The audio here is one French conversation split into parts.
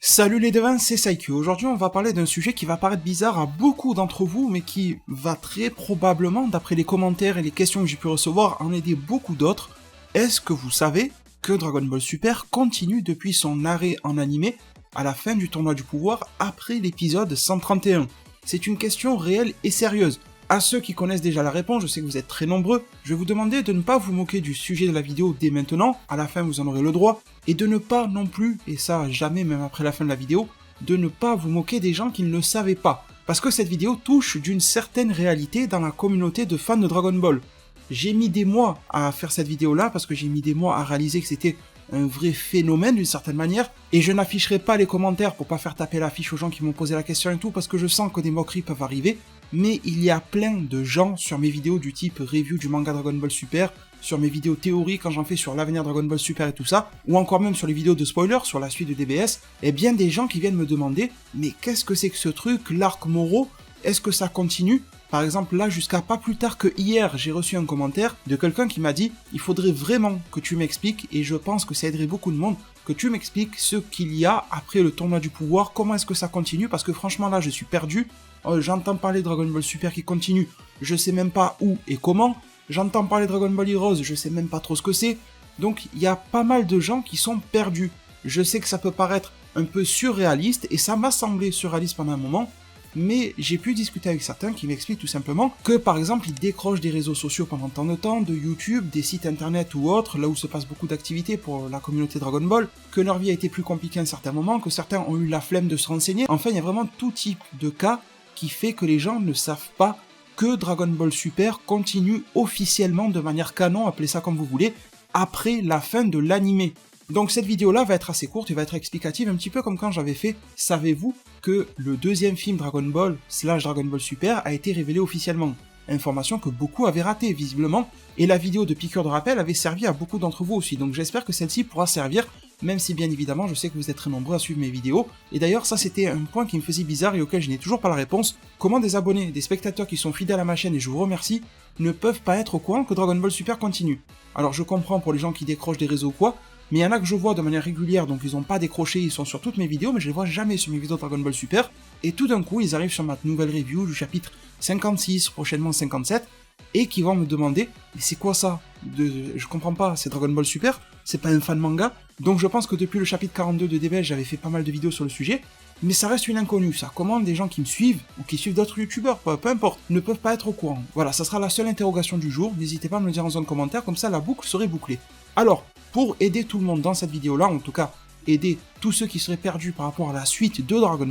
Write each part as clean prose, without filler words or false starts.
Salut les devins, c'est Saikyu. Aujourd'hui, on va parler d'un sujet qui va paraître bizarre à beaucoup d'entre vous, mais qui va très probablement, d'après les commentaires et les questions que j'ai pu recevoir, en aider beaucoup d'autres. Est-ce que vous savez que Dragon Ball Super continue depuis son arrêt en animé à la fin du tournoi du pouvoir après l'épisode 131 ? C'est une question réelle et sérieuse. À ceux qui connaissent déjà la réponse, je sais que vous êtes très nombreux, je vais vous demander de ne pas vous moquer du sujet de la vidéo dès maintenant, à la fin vous en aurez le droit, et de ne pas non plus, et ça jamais même après la fin de la vidéo, de ne pas vous moquer des gens qui ne le savaient pas, parce que cette vidéo touche d'une certaine réalité dans la communauté de fans de Dragon Ball. J'ai mis des mois à faire cette vidéo là, parce que j'ai mis des mois à réaliser que c'était un vrai phénomène d'une certaine manière, et je n'afficherai pas les commentaires pour pas faire taper l'affiche aux gens qui m'ont posé la question et tout, parce que je sens que des moqueries peuvent arriver, mais il y a plein de gens sur mes vidéos du type review du manga Dragon Ball Super, sur mes vidéos théories quand j'en fais sur l'avenir Dragon Ball Super et tout ça, ou encore même sur les vidéos de spoilers sur la suite de DBS, et bien des gens qui viennent me demander « Mais qu'est-ce que c'est que ce truc, l'arc Moro ? Est-ce que ça continue ?» Par exemple, là, jusqu'à pas plus tard que hier, j'ai reçu un commentaire de quelqu'un qui m'a dit « Il faudrait vraiment que tu m'expliques, et je pense que ça aiderait beaucoup de monde, que tu m'expliques ce qu'il y a après le tournoi du pouvoir, comment est-ce que ça continue, parce que franchement là, je suis perdu. J'entends parler de Dragon Ball Super qui continue, je sais même pas où et comment. J'entends parler de Dragon Ball Heroes, je sais même pas trop ce que c'est. Donc il y a pas mal de gens qui sont perdus. Je sais que ça peut paraître un peu surréaliste, et ça m'a semblé surréaliste pendant un moment, mais j'ai pu discuter avec certains qui m'expliquent tout simplement que par exemple ils décrochent des réseaux sociaux pendant tant de temps, de YouTube, des sites internet ou autres, là où se passe beaucoup d'activités pour la communauté Dragon Ball, que leur vie a été plus compliquée à un certain moment, que certains ont eu la flemme de se renseigner. Enfin, il y a vraiment tout type de cas qui fait que les gens ne savent pas que Dragon Ball Super continue officiellement de manière canon, appelez ça comme vous voulez, après la fin de l'animé. Donc cette vidéo-là va être assez courte et va être explicative, un petit peu comme quand j'avais fait « Savez-vous que le deuxième film Dragon Ball / Dragon Ball Super a été révélé officiellement ?» Information que beaucoup avaient ratée, visiblement, et la vidéo de piqûre de rappel avait servi à beaucoup d'entre vous aussi, donc j'espère que celle-ci pourra servir, même si bien évidemment je sais que vous êtes très nombreux à suivre mes vidéos, et d'ailleurs ça c'était un point qui me faisait bizarre et auquel je n'ai toujours pas la réponse, comment des abonnés, des spectateurs qui sont fidèles à ma chaîne, et je vous remercie, ne peuvent pas être au courant que Dragon Ball Super continue. Alors je comprends pour les gens qui décrochent des réseaux ou quoi, mais il y en a que je vois de manière régulière, donc ils ont pas décroché, ils sont sur toutes mes vidéos, mais je les vois jamais sur mes vidéos Dragon Ball Super, et tout d'un coup ils arrivent sur ma nouvelle review du chapitre 56, prochainement 57, et qui vont me demander « Mais c'est quoi ça ? Je comprends pas, c'est Dragon Ball Super ? C'est pas un fan manga ?» Donc je pense que depuis le chapitre 42 de DBS, j'avais fait pas mal de vidéos sur le sujet, mais ça reste une inconnue, ça. Comment des gens qui me suivent, ou qui suivent d'autres youtubeurs, peu importe, ne peuvent pas être au courant. Voilà, ça sera la seule interrogation du jour, n'hésitez pas à me le dire en zone commentaire, comme ça la boucle serait bouclée. Alors, pour aider tout le monde dans cette vidéo-là, en tout cas, aider tous ceux qui seraient perdus par rapport à la suite de Dragon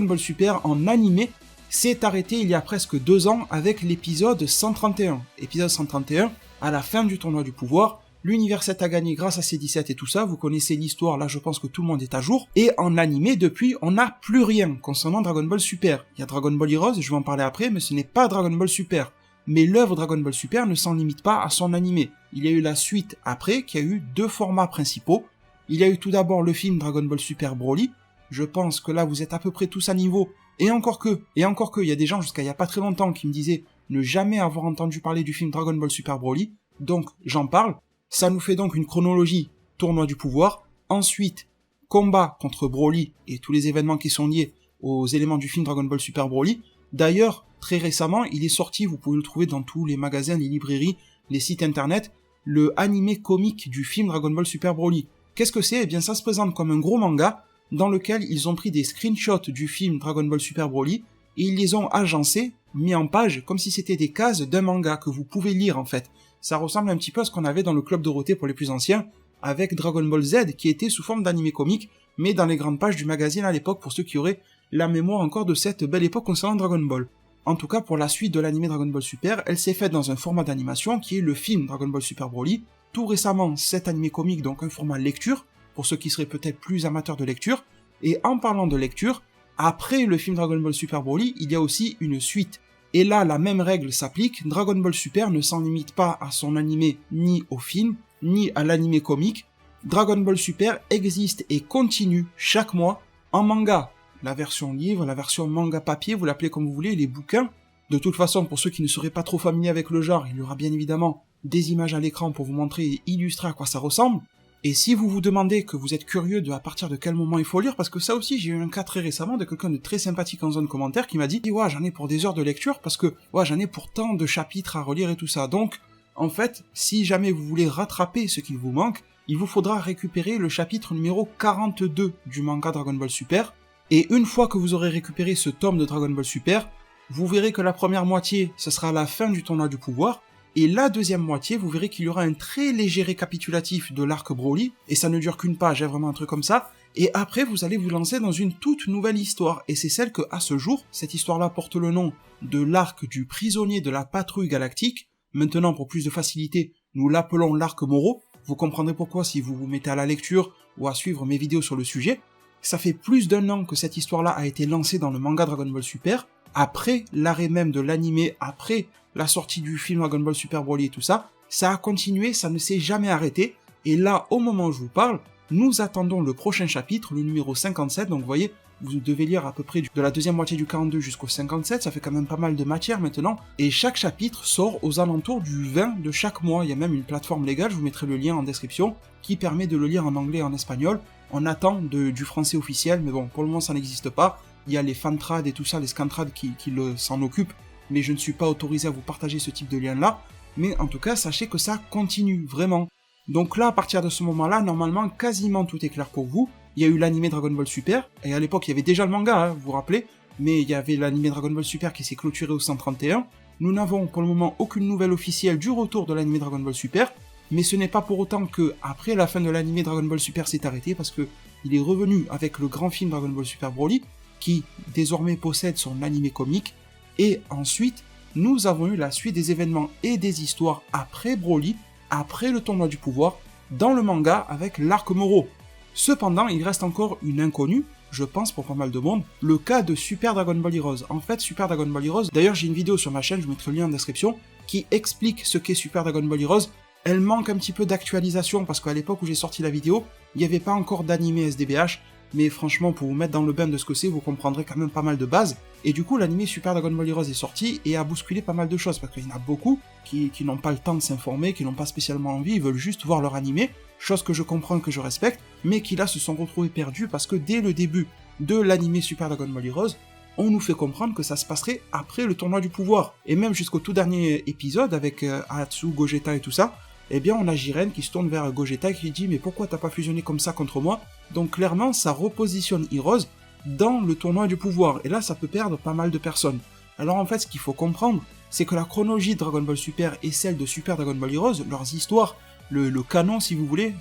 Ball Super en animé s'est arrêté il y a presque 2 ans avec l'épisode 131. Épisode 131, à la fin du tournoi du pouvoir, l'univers 7 a gagné grâce à C17 et tout ça, vous connaissez l'histoire, là je pense que tout le monde est à jour, et en animé depuis, on n'a plus rien concernant Dragon Ball Super. Il y a Dragon Ball Heroes, je vais en parler après, mais ce n'est pas Dragon Ball Super. Mais l'œuvre Dragon Ball Super ne s'en limite pas à son animé. Il y a eu la suite après, qui a eu 2 formats principaux. Il y a eu tout d'abord le film Dragon Ball Super Broly. Je pense que là vous êtes à peu près tous à niveau. Et encore que, il y a des gens jusqu'à il y a pas très longtemps qui me disaient ne jamais avoir entendu parler du film Dragon Ball Super Broly. Donc j'en parle. Ça nous fait donc une chronologie tournoi du pouvoir. Ensuite, combat contre Broly et tous les événements qui sont liés aux éléments du film Dragon Ball Super Broly. D'ailleurs, très récemment, il est sorti, vous pouvez le trouver dans tous les magasins, les librairies, les sites internet, le animé comique du film Dragon Ball Super Broly. Qu'est-ce que c'est ? Eh bien ça se présente comme un gros manga, dans lequel ils ont pris des screenshots du film Dragon Ball Super Broly, et ils les ont agencés, mis en page, comme si c'était des cases d'un manga que vous pouvez lire en fait. Ça ressemble un petit peu à ce qu'on avait dans le Club Dorothée pour les plus anciens, avec Dragon Ball Z, qui était sous forme d'animé comique, mais dans les grandes pages du magazine à l'époque, pour ceux qui auraient la mémoire encore de cette belle époque concernant Dragon Ball. En tout cas, pour la suite de l'animé Dragon Ball Super, elle s'est faite dans un format d'animation qui est le film Dragon Ball Super Broly. Tout récemment, cet animé comique, donc un format lecture, pour ceux qui seraient peut-être plus amateurs de lecture. Et en parlant de lecture, après le film Dragon Ball Super Broly, il y a aussi une suite. Et là, la même règle s'applique, Dragon Ball Super ne s'en limite pas à son animé, ni au film, ni à l'animé comique. Dragon Ball Super existe et continue chaque mois en manga. La version livre, la version manga papier, vous l'appelez comme vous voulez, les bouquins. De toute façon, pour ceux qui ne seraient pas trop familiers avec le genre, il y aura bien évidemment des images à l'écran pour vous montrer et illustrer à quoi ça ressemble. Et si vous vous demandez que vous êtes curieux de à partir de quel moment il faut lire, parce que ça aussi j'ai eu un cas très récemment de quelqu'un de très sympathique en zone commentaire qui m'a dit « Ouais, j'en ai pour des heures de lecture parce que ouais, j'en ai pour tant de chapitres à relire et tout ça. » Donc, en fait, si jamais vous voulez rattraper ce qu'il vous manque, il vous faudra récupérer le chapitre numéro 42 du manga Dragon Ball Super. Et une fois que vous aurez récupéré ce tome de Dragon Ball Super, vous verrez que la première moitié, ce sera la fin du tournoi du pouvoir, et la deuxième moitié, vous verrez qu'il y aura un très léger récapitulatif de l'arc Broly, et ça ne dure qu'une page, vraiment un truc comme ça, et après vous allez vous lancer dans une toute nouvelle histoire, et c'est celle que, à ce jour, cette histoire-là porte le nom de l'arc du prisonnier de la patrouille galactique. Maintenant, pour plus de facilité, nous l'appelons l'arc Moro. Vous comprendrez pourquoi si vous vous mettez à la lecture ou à suivre mes vidéos sur le sujet. Ça fait plus d'1 an que cette histoire-là a été lancée dans le manga Dragon Ball Super, après l'arrêt même de l'animé, après la sortie du film Dragon Ball Super Broly et tout ça, ça a continué, ça ne s'est jamais arrêté, et là, au moment où je vous parle, nous attendons le prochain chapitre, le numéro 57, donc vous voyez, vous devez lire à peu près de la deuxième moitié du 42 jusqu'au 57, ça fait quand même pas mal de matière maintenant, et chaque chapitre sort aux alentours du 20 de chaque mois, il y a même une plateforme légale, je vous mettrai le lien en description, qui permet de le lire en anglais et en espagnol. On attend du français officiel, mais bon, pour le moment ça n'existe pas, il y a les fantrad et tout ça, les scantrad qui s'en occupent, mais je ne suis pas autorisé à vous partager ce type de lien-là, mais en tout cas, sachez que ça continue, vraiment. Donc là, à partir de ce moment-là, normalement, quasiment tout est clair pour vous. Il y a eu l'animé Dragon Ball Super, et à l'époque, il y avait déjà le manga, hein, vous vous rappelez, mais il y avait l'animé Dragon Ball Super qui s'est clôturé au 131. Nous n'avons pour le moment aucune nouvelle officielle du retour de l'animé Dragon Ball Super, mais ce n'est pas pour autant que, après la fin de l'animé Dragon Ball Super s'est arrêté, parce que il est revenu avec le grand film Dragon Ball Super Broly, qui désormais possède son animé comique, et ensuite, nous avons eu la suite des événements et des histoires après Broly, après le tournoi du pouvoir, dans le manga avec l'arc Moro. Cependant, il reste encore une inconnue, je pense pour pas mal de monde, le cas de Super Dragon Ball Heroes. En fait, Super Dragon Ball Heroes, d'ailleurs j'ai une vidéo sur ma chaîne, je mettrai le lien en description, qui explique ce qu'est Super Dragon Ball Heroes. Elle manque un petit peu d'actualisation, parce qu'à l'époque où j'ai sorti la vidéo, il n'y avait pas encore d'animé SDBH, mais franchement, pour vous mettre dans le bain de ce que c'est, vous comprendrez quand même pas mal de bases. Et du coup, l'anime Super Dragon Ball Heroes est sorti et a bousculé pas mal de choses, parce qu'il y en a beaucoup qui n'ont pas le temps de s'informer, qui n'ont pas spécialement envie, ils veulent juste voir leur animé, chose que je comprends, que je respecte, mais qui là se sont retrouvés perdus, parce que dès le début de l'anime Super Dragon Ball Heroes, on nous fait comprendre que ça se passerait après le tournoi du pouvoir. Et même jusqu'au tout dernier épisode, avec Hatsu, Gogeta et tout ça, eh bien on a Jiren qui se tourne vers Gogeta et qui dit « Mais pourquoi t'as pas fusionné comme ça contre moi ?» Donc clairement, ça repositionne Heroes dans le tournoi du pouvoir, et là ça peut perdre pas mal de personnes. Alors en fait, ce qu'il faut comprendre, c'est que la chronologie de Dragon Ball Super et celle de Super Dragon Ball Heroes, leurs histoires, le canon si vous voulez,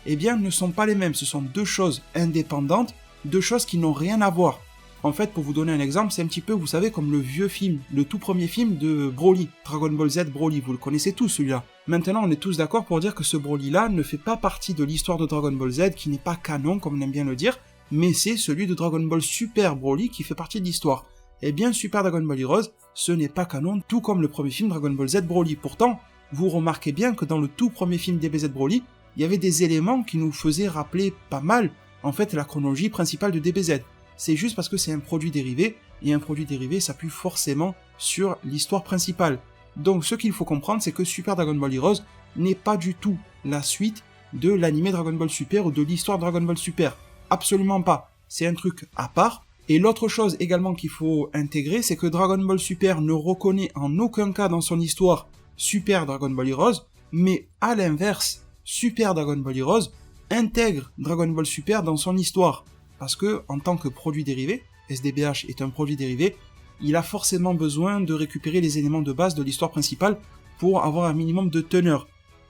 eh bien ne sont pas les mêmes, ce sont deux choses indépendantes, deux choses qui n'ont rien à voir. En fait, pour vous donner un exemple, c'est un petit peu, vous savez, comme le vieux film, le tout premier film de Broly, Dragon Ball Z Broly, vous le connaissez tous celui-là. Maintenant, on est tous d'accord pour dire que ce Broly-là ne fait pas partie de l'histoire de Dragon Ball Z, qui n'est pas canon, comme on aime bien le dire, mais c'est celui de Dragon Ball Super Broly qui fait partie de l'histoire. Eh bien, Super Dragon Ball Heroes, ce n'est pas canon, tout comme le premier film Dragon Ball Z Broly. Pourtant, vous remarquez bien que dans le tout premier film DBZ Broly, il y avait des éléments qui nous faisaient rappeler pas mal, en fait, la chronologie principale de DBZ. C'est juste parce que c'est un produit dérivé, et un produit dérivé s'appuie forcément sur l'histoire principale. Donc ce qu'il faut comprendre, c'est que Super Dragon Ball Heroes n'est pas du tout la suite de l'anime Dragon Ball Super ou de l'histoire Dragon Ball Super. Absolument pas. C'est un truc à part. Et l'autre chose également qu'il faut intégrer, c'est que Dragon Ball Super ne reconnaît en aucun cas dans son histoire Super Dragon Ball Heroes, mais à l'inverse, Super Dragon Ball Heroes intègre Dragon Ball Super dans son histoire. Parce que, en tant que produit dérivé, SDBH est un produit dérivé, il a forcément besoin de récupérer les éléments de base de l'histoire principale pour avoir un minimum de teneur.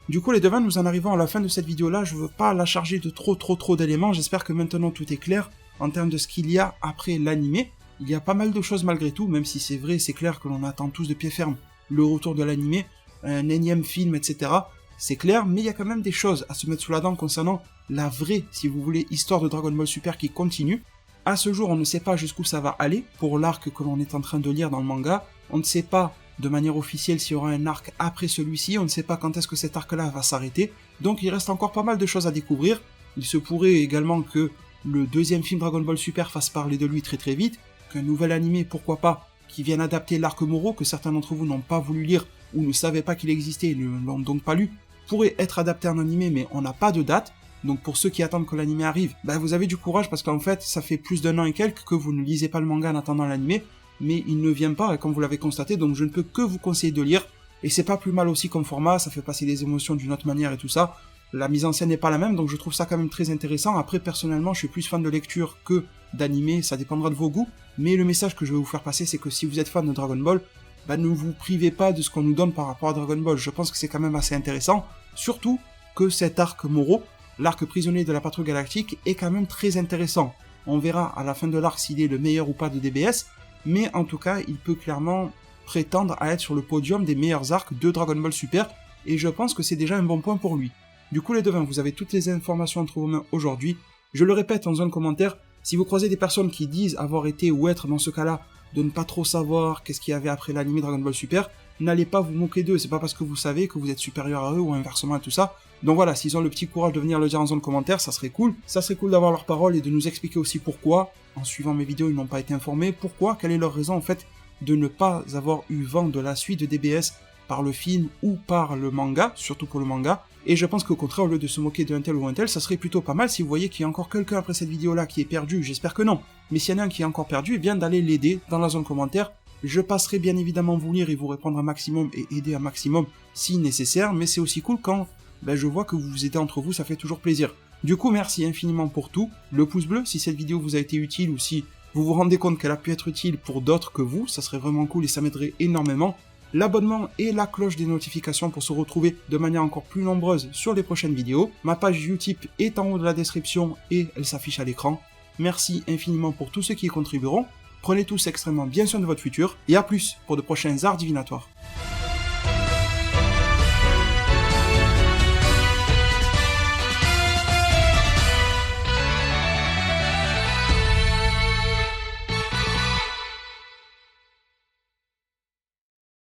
Du coup les devins, nous en arrivons à la fin de cette vidéo-là, je veux pas la charger de trop d'éléments, j'espère que maintenant tout est clair en termes de ce qu'il y a après l'animé. Il y a pas mal de choses malgré tout, même si c'est vrai, c'est clair que l'on attend tous de pied ferme le retour de l'animé, un énième film, etc. C'est clair, mais il y a quand même des choses à se mettre sous la dent concernant la vraie, si vous voulez, histoire de Dragon Ball Super qui continue. À ce jour, on ne sait pas jusqu'où ça va aller pour l'arc que l'on est en train de lire dans le manga. On ne sait pas de manière officielle s'il y aura un arc après celui-ci, on ne sait pas quand est-ce que cet arc-là va s'arrêter. Donc il reste encore pas mal de choses à découvrir. Il se pourrait également que le deuxième film Dragon Ball Super fasse parler de lui très vite, qu'un nouvel animé, pourquoi pas, qui vienne adapter l'arc Moro, que certains d'entre vous n'ont pas voulu lire ou ne savaient pas qu'il existait et ne l'ont donc pas lu, pourrait être adapté en animé, mais on n'a pas de date. Donc pour ceux qui attendent que l'anime arrive, vous avez du courage parce qu'en fait, ça fait plus d'1 an et quelques que vous ne lisez pas le manga en attendant l'anime, mais il ne vient pas, comme vous l'avez constaté, donc je ne peux que vous conseiller de lire. Et c'est pas plus mal aussi comme format, ça fait passer les émotions d'une autre manière et tout ça. La mise en scène n'est pas la même, donc je trouve ça quand même très intéressant. Après, personnellement, je suis plus fan de lecture que d'anime, ça dépendra de vos goûts. Mais le message que je vais vous faire passer, c'est que si vous êtes fan de Dragon Ball, ne vous privez pas de ce qu'on nous donne par rapport à Dragon Ball. Je pense que c'est quand même assez intéressant. Surtout que cet arc Moro, l'arc prisonnier de la patrouille galactique, est quand même très intéressant. On verra à la fin de l'arc s'il est le meilleur ou pas de DBS, mais en tout cas, il peut clairement prétendre à être sur le podium des meilleurs arcs de Dragon Ball Super, et je pense que c'est déjà un bon point pour lui. Du coup les devins, vous avez toutes les informations entre vos mains aujourd'hui. Je le répète en zone commentaire, si vous croisez des personnes qui disent avoir été ou être dans ce cas-là, de ne pas trop savoir qu'est-ce qu'il y avait après l'anime Dragon Ball Super, n'allez pas vous moquer d'eux, c'est pas parce que vous savez que vous êtes supérieur à eux ou inversement et tout ça. Donc voilà, s'ils ont le petit courage de venir le dire en zone commentaire, ça serait cool. Ça serait cool d'avoir leur parole et de nous expliquer aussi pourquoi, en suivant mes vidéos, ils n'ont pas été informés, pourquoi, quelle est leur raison en fait de ne pas avoir eu vent de la suite de DBS par le film ou par le manga, surtout pour le manga. Et je pense qu'au contraire, au lieu de se moquer d'un tel ou un tel, ça serait plutôt pas mal si vous voyez qu'il y a encore quelqu'un après cette vidéo-là qui est perdu, j'espère que non. Mais s'il y en a un qui est encore perdu, eh bien d'aller l'aider dans la zone commentaire. Je passerai bien évidemment vous lire et vous répondre un maximum et aider un maximum si nécessaire, mais c'est aussi cool quand je vois que vous vous aidez entre vous, ça fait toujours plaisir. Du coup, merci infiniment pour tout. Le pouce bleu si cette vidéo vous a été utile ou si vous vous rendez compte qu'elle a pu être utile pour d'autres que vous, ça serait vraiment cool et ça m'aiderait énormément. L'abonnement et la cloche des notifications pour se retrouver de manière encore plus nombreuse sur les prochaines vidéos. Ma page Utip est en haut de la description et elle s'affiche à l'écran. Merci infiniment pour tous ceux qui y contribueront. Prenez tous extrêmement bien soin de votre futur et à plus pour de prochains arts divinatoires.